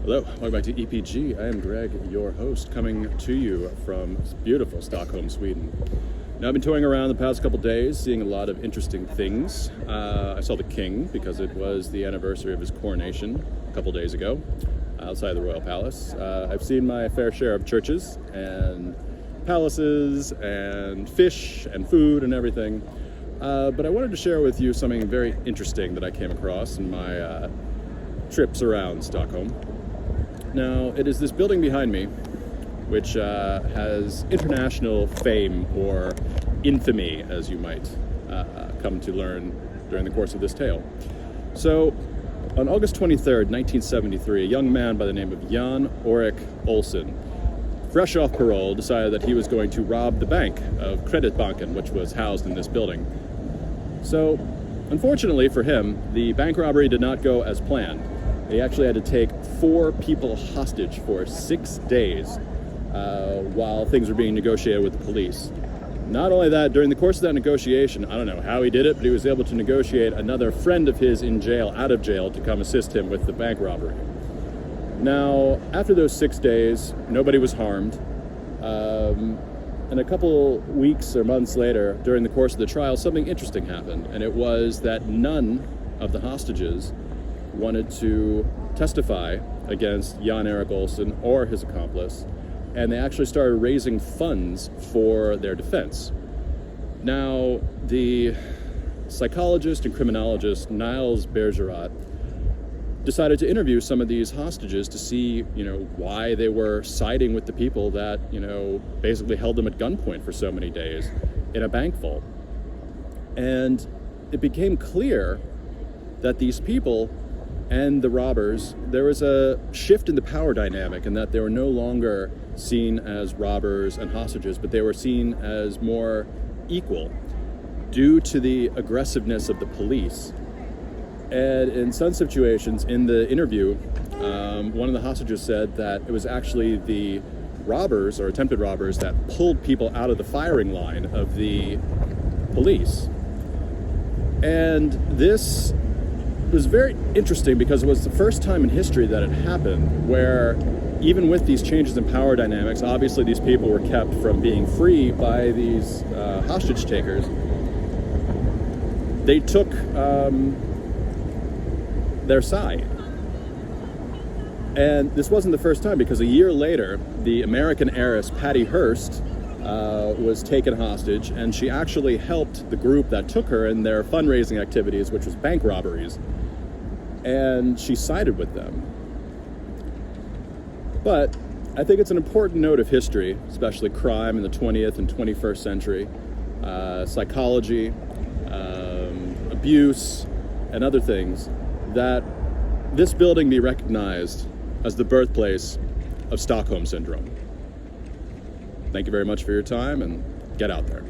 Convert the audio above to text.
Hello, welcome back to EPG. I am Greg, your host, coming to you from beautiful Stockholm, Sweden. Now, I've been touring around the past couple days, seeing a lot of interesting things. I saw the king because it was the anniversary of his coronation a couple days ago outside the Royal Palace. I've seen my fair share of churches and palaces and fish and food and everything. But I wanted to share with you something very interesting that I came across in my trips around Stockholm. Now, it is this building behind me, which has international fame or infamy, as you might come to learn during the course of this tale. So, on August 23rd, 1973, a young man by the name of Jan Orik Olsen, fresh off parole, decided that he was going to rob the bank of Kreditbanken, which was housed in this building. So, unfortunately for him, the bank robbery did not go as planned. They actually had to take 4 people hostage for 6 days while things were being negotiated with the police. Not only that, during the course of that negotiation, I don't know how he did it, but he was able to negotiate another friend of his in jail, out of jail, to come assist him with the bank robbery. Now, after those 6 days, nobody was harmed. And a couple weeks or months later, during the course of the trial, something interesting happened. And it was that none of the hostages wanted to testify against Jan Erik Olsen or his accomplice, and they actually started raising funds for their defense. Now, the psychologist and criminologist Niels Bergerat decided to interview some of these hostages to see, why they were siding with the people that, basically held them at gunpoint for so many days in a bank vault. And it became clear that these people and the robbers, there was a shift in the power dynamic, and that they were no longer seen as robbers and hostages, but they were seen as more equal due to the aggressiveness of the police. And in some situations in the interview, one of the hostages said that it was actually the robbers or attempted robbers that pulled people out of the firing line of the police. And this was very interesting because it was the first time in history that it happened where, even with these changes in power dynamics, obviously these people were kept from being free by these hostage takers. They took their side. And this wasn't the first time, because a year later, the American heiress Patty Hearst was taken hostage, and she actually helped the group that took her in their fundraising activities, which was bank robberies, and she sided with them. But I think it's an important note of history, especially crime in the 20th and 21st century, psychology, abuse, and other things, that this building be recognized as the birthplace of Stockholm Syndrome. Thank you very much for your time, and get out there.